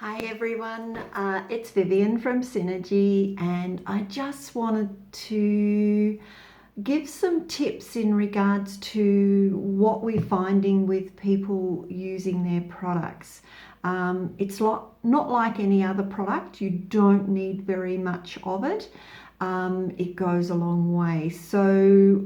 Hi everyone, it's Vivian from Synergy, and I just wanted to give some tips in regards to what we're finding with people using their products. It's not like any other product. You don't need very much of it. It goes a long way. So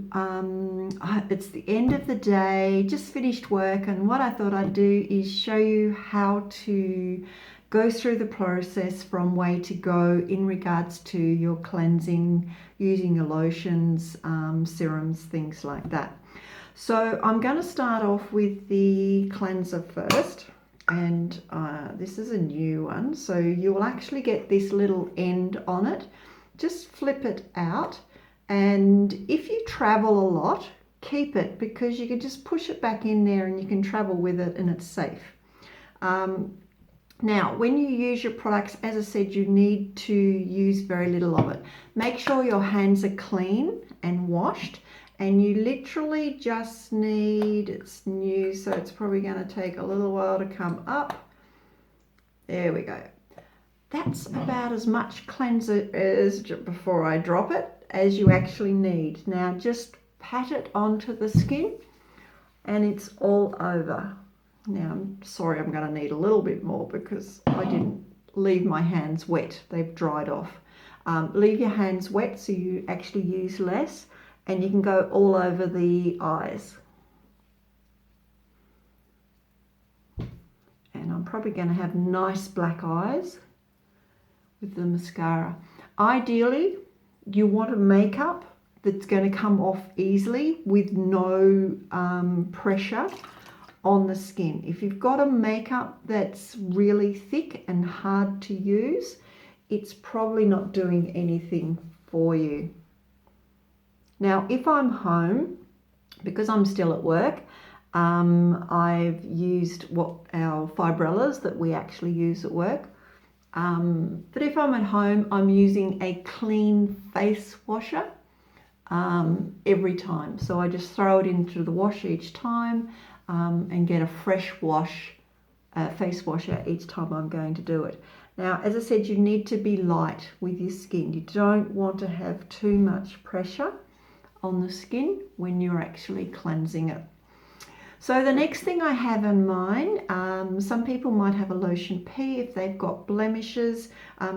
it's the end of the day, just finished work, and what I thought I'd do is show you how to go through the process from way to go in regards to your cleansing, using your lotions, serums, things like that. So I'm going to start off with the cleanser first, and this is a new one, so you'll actually get this little end on it. Just flip it out, and if you travel a lot, keep it, because you can just push it back in there and you can travel with it and it's safe. Now, when you use your products, as I said, you need to use very little of it. Make sure your hands are clean and washed, and you literally just need, it's new, so it's probably going to take a little while to come up. There we go. That's about as much cleanser as, before I drop it, as you actually need. Now just pat it onto the skin and it's all over. Now, I'm sorry, I'm going to need a little bit more because I didn't leave my hands wet. They've dried off. Leave your hands wet so you actually use less, and you can go all over the eyes. And I'm probably going to have nice black eyes with the mascara. Ideally, you want a makeup that's going to come off easily with no pressure on the skin. If you've got a makeup that's really thick and hard to use, it's probably not doing anything for you. Now, if I'm home, because I'm still at work, I've used what our fibrellas that we actually use at work. But if I'm at home, I'm using a clean face washer every time. So I just throw it into the wash each time and get a fresh wash, face washer each time I'm going to do it. Now, as I said, you need to be light with your skin. You don't want to have too much pressure on the skin when you're actually cleansing it. So the next thing I have in mind, some people might have a lotion P if they've got blemishes.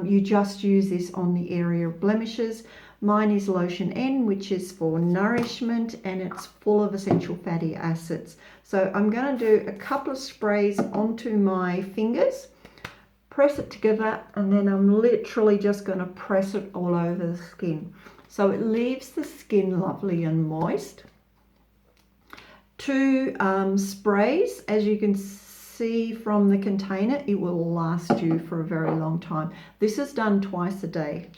You just use this on the area of blemishes. Mine is lotion N, which is for nourishment, and it's full of essential fatty acids. So I'm going to do a couple of sprays onto my fingers, press it together, and then I'm literally just going to press it all over the skin. So it leaves the skin lovely and moist. 2 sprays, as you can see from the container, it will last you for a very long time. This is done twice a day.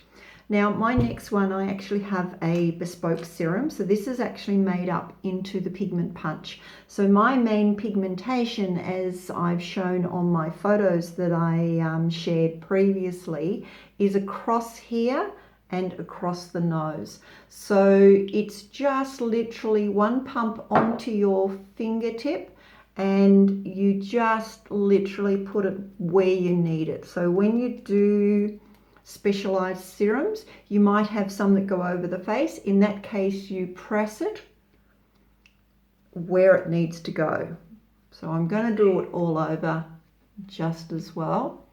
Now, my next one, I actually have a bespoke serum. So this is actually made up into the pigment punch. So my main pigmentation, as I've shown on my photos that I shared previously, is across here and across the nose. So it's just literally one pump onto your fingertip, and you just literally put it where you need it. So when you do specialized serums, you might have some that go over the face. In that case, you press it where it needs to go. So I'm going to do it all over just as well.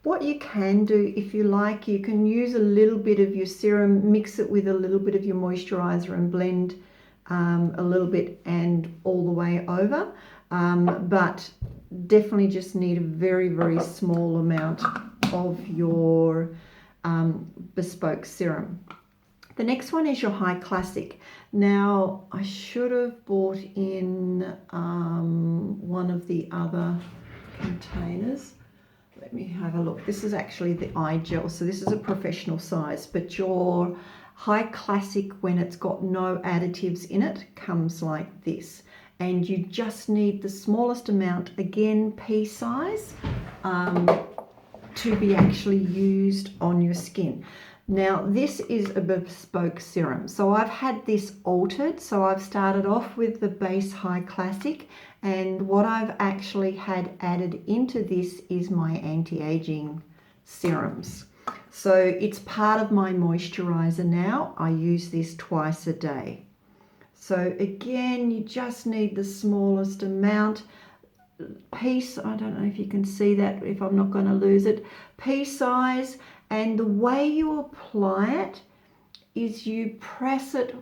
What you can do, if you like, you can use a little bit of your serum, mix it with a little bit of your moisturizer and blend a little bit and all the way over. But definitely just need a very, very small amount of your bespoke serum. The next one is your High Classic. Now, I should have bought in one of the other containers. Let me have a look. This is actually the eye gel, so this is a professional size, but your High Classic, when it's got no additives in it, comes like this. And you just need the smallest amount, again, pea size, to be actually used on your skin. Now, this is a bespoke serum. So I've had this altered. So I've started off with the base High Classic, And what I've actually had added into this is my anti-aging serums. So it's part of my moisturizer now. I use this twice a day. So again, you just need the smallest amount. Piece, I don't know if you can see that, if I'm not going to lose it, pea size. And the way you apply it is you press it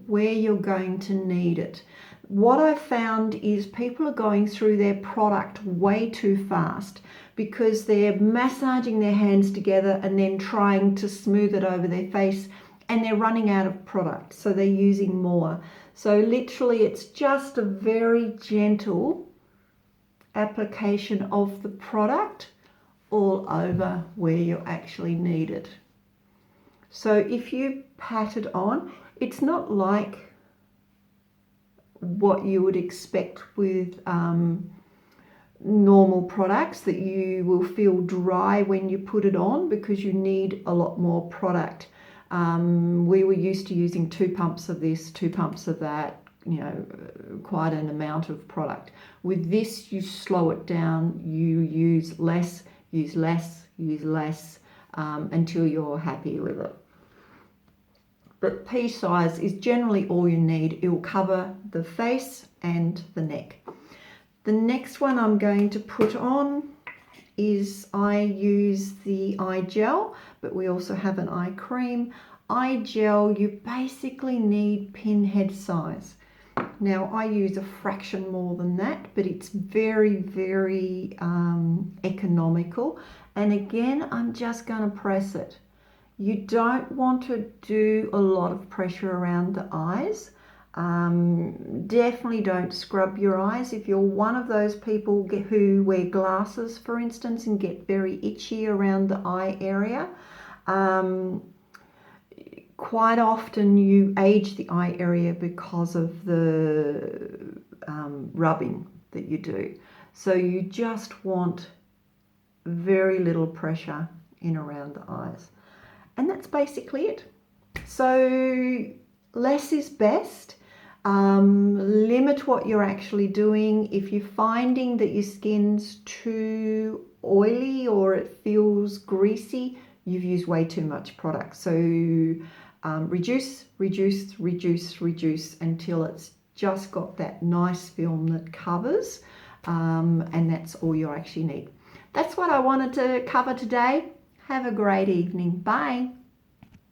where you're going to need it. What I found is people are going through their product way too fast because they're massaging their hands together and then trying to smooth it over their face, and they're running out of product, so they're using more. So literally it's just a very gentle application of the product all over where you actually need it. So if you pat it on, it's not like what you would expect with normal products, that you will feel dry when you put it on because you need a lot more product. We were used to using 2 pumps of this, 2 pumps of that, you know, quite an amount of product. With this, you slow it down, you use less, until you're happy with it. But pea size is generally all you need. It will cover the face and the neck. The next one I'm going to put on is, I use the eye gel, but we also have an eye cream. Eye gel, you basically need pinhead size. Now I use a fraction more than that, but it's very, very economical. And again, I'm just going to press it. You don't want to do a lot of pressure around the eyes. Definitely don't scrub your eyes. If you're one of those people who wear glasses, for instance, and get very itchy around the eye area, quite often you age the eye area because of the rubbing that you do. So you just want very little pressure in around the eyes. And that's basically it. So less is best. Limit what you're actually doing. If you're finding that your skin's too oily or it feels greasy, you've used way too much product. So reduce until it's just got that nice film that covers, and that's all you actually need. That's what I wanted to cover today. Have a great evening. Bye.